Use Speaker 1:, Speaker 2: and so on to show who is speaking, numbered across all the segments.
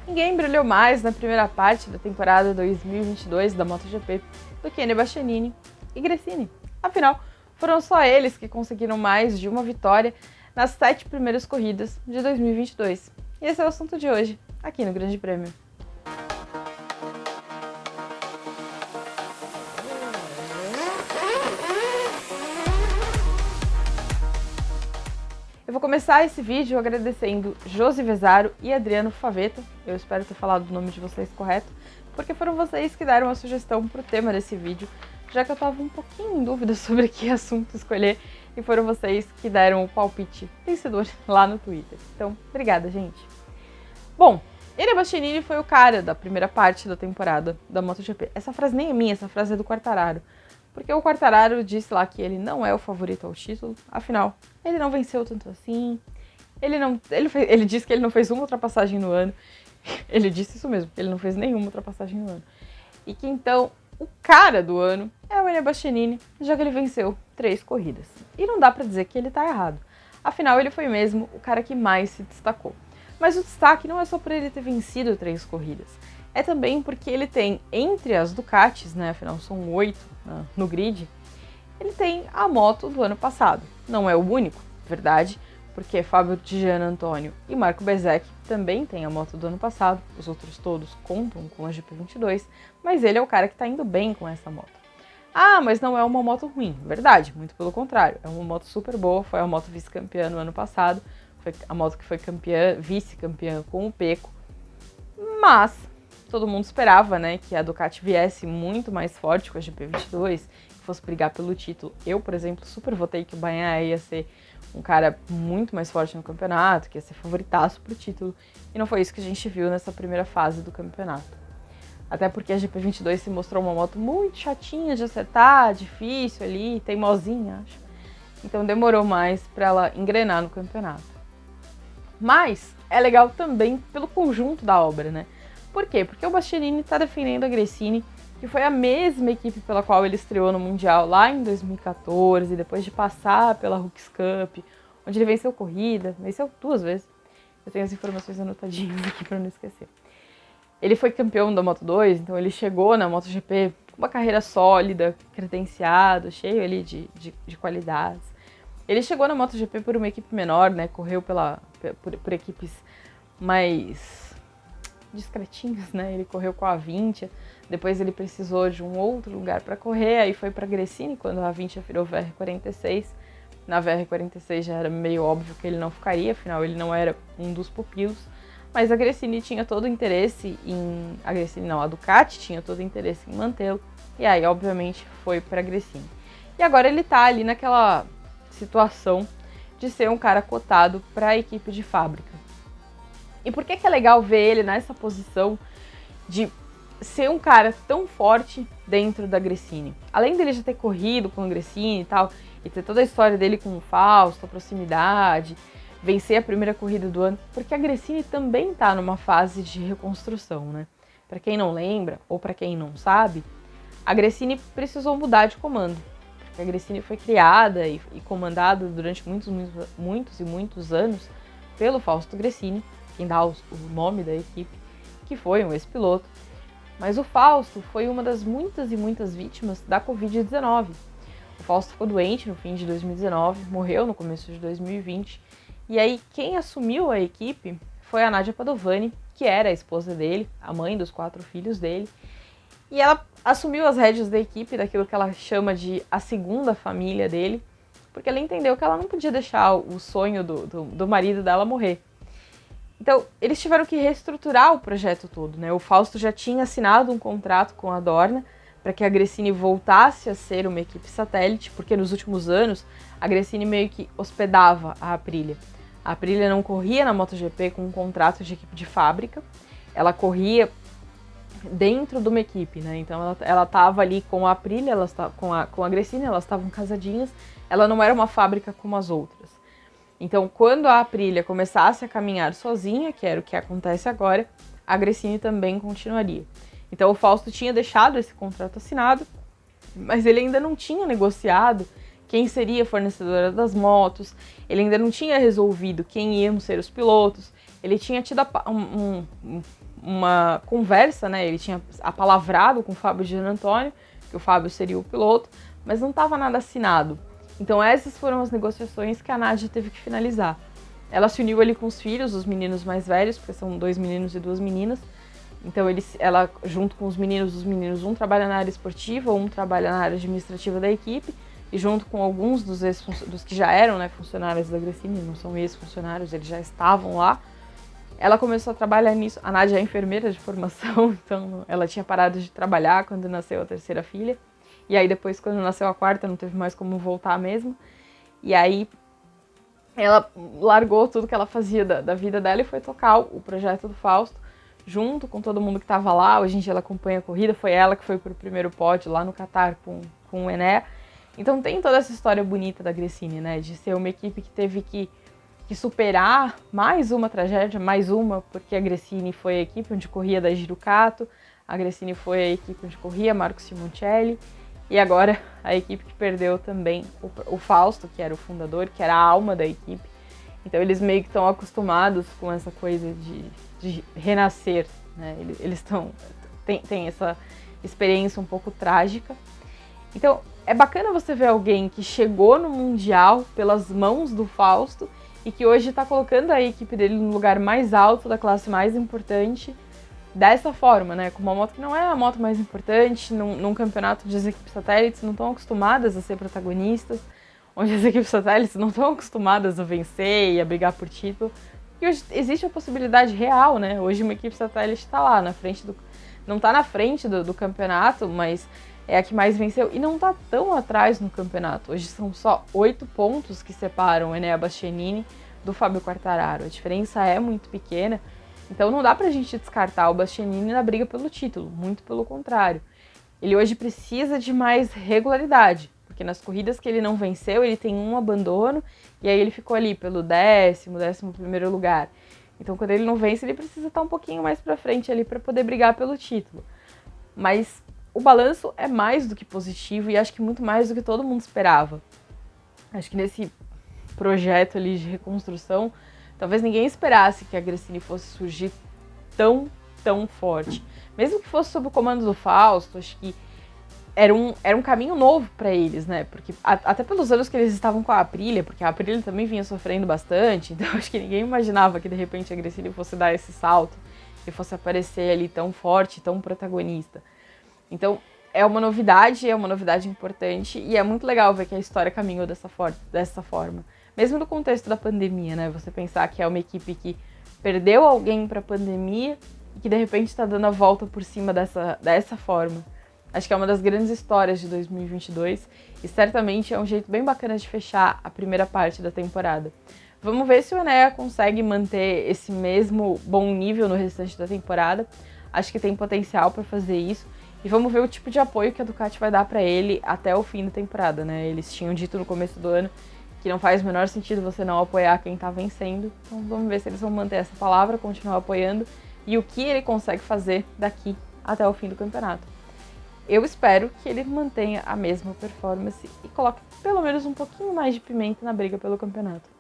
Speaker 1: Ninguém brilhou mais na primeira parte da temporada 2022 da MotoGP do que Enea Bastianini e Gresini. Afinal, foram só eles que conseguiram mais de uma vitória nas 7 primeiras corridas de 2022. E esse é o assunto de hoje, aqui no Grande Prêmio. Eu vou começar esse vídeo agradecendo Josi Vezaro e Adriano Faveta, eu espero ter falado o nome de vocês correto, porque foram vocês que deram a sugestão para o tema desse vídeo, já que eu estava um pouquinho em dúvida sobre que assunto escolher, e foram vocês que deram o palpite vencedor lá no Twitter. Então, obrigada, gente! Bom, Enea Bastianini foi o cara da primeira parte da temporada da MotoGP. Essa frase nem é minha, essa frase é do Quartararo. Porque o Quartararo disse lá que ele não é o favorito ao título, afinal, ele não venceu tanto assim, ele disse que ele não fez uma ultrapassagem no ano, ele disse isso mesmo, ele não fez nenhuma ultrapassagem no ano, e que então o cara do ano é o Enea Bastianini, já que ele venceu 3 corridas. E não dá pra dizer que ele tá errado, afinal ele foi mesmo o cara que mais se destacou. Mas o destaque não é só por ele ter vencido 3 corridas, é também porque ele tem, entre as Ducatis, né, afinal são 8 no grid, ele tem a moto do ano passado. Não é o único, verdade, porque Fábio Di Giannantonio e Marco Bezzecchi também têm a moto do ano passado, os outros todos contam com a GP22, mas ele é o cara que está indo bem com essa moto. Ah, mas não é uma moto ruim, verdade, muito pelo contrário, é uma moto super boa, foi a moto vice-campeã no ano passado, foi a moto que foi vice-campeã com o Pecco, mas todo mundo esperava, né, que a Ducati viesse muito mais forte com a GP22, que fosse brigar pelo título. Eu, por exemplo, super votei que o Bagnaia ia ser um cara muito mais forte no campeonato, que ia ser favoritaço pro título, e não foi isso que a gente viu nessa primeira fase do campeonato. Até porque a GP22 se mostrou uma moto muito chatinha de acertar, difícil ali, teimosinha, acho. Então demorou mais para ela engrenar no campeonato. Mas é legal também pelo conjunto da obra, né? Por quê? Porque o Bastianini está defendendo a Gresini, que foi a mesma equipe pela qual ele estreou no Mundial lá em 2014, depois de passar pela Hooks Cup, onde ele venceu corrida, venceu 2 vezes. Eu tenho as informações anotadinhas aqui para não esquecer. Ele foi campeão da Moto2, então ele chegou na MotoGP com uma carreira sólida, credenciado, cheio ali de qualidades. Ele chegou na MotoGP por uma equipe menor, né? Correu por equipes mais discretinhos, né? Ele correu com a Avintia, depois ele precisou de um outro lugar para correr, aí foi para Gresini quando a Avintia virou VR46. Na VR46 já era meio óbvio que ele não ficaria, afinal ele não era um dos pupilos, mas a Gresini tinha todo o interesse a Ducati tinha todo o interesse em mantê-lo, e aí obviamente foi para Gresini. E agora ele tá ali naquela situação de ser um cara cotado para a equipe de fábrica. E por que é legal ver ele nessa posição de ser um cara tão forte dentro da Gresini? Além dele já ter corrido com a Gresini e tal, e ter toda a história dele com o Fausto, a proximidade, vencer a primeira corrida do ano, porque a Gresini também tá numa fase de reconstrução, né? Para quem não lembra, ou para quem não sabe, a Gresini precisou mudar de comando. Porque a Gresini foi criada e comandada durante muitos anos pelo Fausto Gresini, quem dá o nome da equipe, que foi um ex-piloto. Mas o Fausto foi uma das muitas vítimas da Covid-19. O Fausto ficou doente no fim de 2019, morreu no começo de 2020, e aí quem assumiu a equipe foi a Nadia Padovani, que era a esposa dele, a mãe dos 4 filhos dele, e ela assumiu as rédeas da equipe, daquilo que ela chama de a segunda família dele, porque ela entendeu que ela não podia deixar o sonho do marido dela morrer. Então, eles tiveram que reestruturar o projeto todo, né? O Fausto já tinha assinado um contrato com a Dorna para que a Gresini voltasse a ser uma equipe satélite, porque nos últimos anos a Gresini meio que hospedava a Aprilia. A Aprilia não corria na MotoGP com um contrato de equipe de fábrica, ela corria dentro de uma equipe, né? Então ela estava ali com a Aprilia, com a Gresini, elas estavam casadinhas, ela não era uma fábrica como as outras. Então, quando a Aprilia começasse a caminhar sozinha, que era o que acontece agora, a Gresini também continuaria. Então, o Fausto tinha deixado esse contrato assinado, mas ele ainda não tinha negociado quem seria a fornecedora das motos, ele ainda não tinha resolvido quem iam ser os pilotos, ele tinha tido uma conversa, né? Ele tinha apalavrado com o Fábio de Antônio, que o Fábio seria o piloto, mas não estava nada assinado. Então essas foram as negociações que a Nádia teve que finalizar. Ela se uniu ali com os filhos, os meninos mais velhos, porque são 2 meninos e 2 meninas. Então ela, junto com os meninos, um trabalha na área esportiva, um trabalha na área administrativa da equipe, e junto com alguns dos que já eram, né, funcionários da Gresini, não são ex-funcionários, eles já estavam lá. Ela começou a trabalhar nisso. A Nádia é enfermeira de formação, então ela tinha parado de trabalhar quando nasceu a 3ª filha. E aí depois, quando nasceu a 4ª, não teve mais como voltar mesmo. E aí ela largou tudo que ela fazia da vida dela e foi tocar o projeto do Fausto, junto com todo mundo que estava lá. Hoje em dia ela acompanha a corrida, foi ela que foi pro primeiro pódio lá no Qatar com o Enea. Então tem toda essa história bonita da Gresini, né, de ser uma equipe que teve que superar mais uma tragédia, porque a Gresini foi a equipe onde corria da Giro Cato, a Gresini foi a equipe onde corria Marco Simoncelli, e agora a equipe que perdeu também o Fausto, que era o fundador, que era a alma da equipe. Então eles meio que estão acostumados com essa coisa de renascer, né? Eles têm essa experiência um pouco trágica. Então é bacana você ver alguém que chegou no Mundial pelas mãos do Fausto e que hoje está colocando a equipe dele no lugar mais alto, da classe mais importante, dessa forma, né? Com uma moto que não é a moto mais importante, num campeonato de as equipes satélites não estão acostumadas a ser protagonistas, onde as equipes satélites não estão acostumadas a vencer e a brigar por título. E hoje existe a possibilidade real, né? Hoje uma equipe satélite está lá na frente não está na frente do campeonato, mas é a que mais venceu e não está tão atrás no campeonato. Hoje são só 8 pontos que separam o Enea Bastianini do Fábio Quartararo. A diferença é muito pequena, então não dá pra gente descartar o Bastianini na briga pelo título, muito pelo contrário. Ele hoje precisa de mais regularidade, porque nas corridas que ele não venceu, ele tem um abandono, e aí ele ficou ali pelo 11º lugar. Então quando ele não vence, ele precisa estar um pouquinho mais pra frente ali para poder brigar pelo título. Mas o balanço é mais do que positivo e acho que muito mais do que todo mundo esperava. Acho que nesse projeto ali de reconstrução, talvez ninguém esperasse que a Gresini fosse surgir tão forte. Mesmo que fosse sob o comando do Fausto, acho que era um caminho novo para eles, né? Porque até pelos anos que eles estavam com a Aprilia, porque a Aprilia também vinha sofrendo bastante, então acho que ninguém imaginava que de repente a Gresini fosse dar esse salto e fosse aparecer ali tão forte, tão protagonista. Então é uma novidade importante e é muito legal ver que a história caminhou dessa forma. Mesmo no contexto da pandemia, né? Você pensar que é uma equipe que perdeu alguém para a pandemia e que de repente está dando a volta por cima dessa forma. Acho que é uma das grandes histórias de 2022 e certamente é um jeito bem bacana de fechar a primeira parte da temporada. Vamos ver se o Enea consegue manter esse mesmo bom nível no restante da temporada. Acho que tem potencial para fazer isso. E vamos ver o tipo de apoio que a Ducati vai dar para ele até o fim da temporada, né? Eles tinham dito no começo do ano que não faz o menor sentido você não apoiar quem tá vencendo. Então vamos ver se eles vão manter essa palavra, continuar apoiando e o que ele consegue fazer daqui até o fim do campeonato. Eu espero que ele mantenha a mesma performance e coloque pelo menos um pouquinho mais de pimenta na briga pelo campeonato.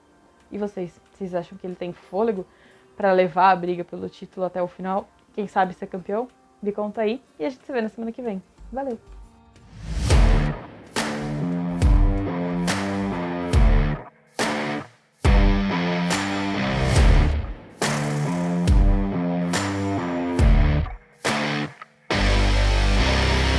Speaker 1: E vocês acham que ele tem fôlego para levar a briga pelo título até o final? Quem sabe ser campeão? Me conta aí e a gente se vê na semana que vem. Valeu!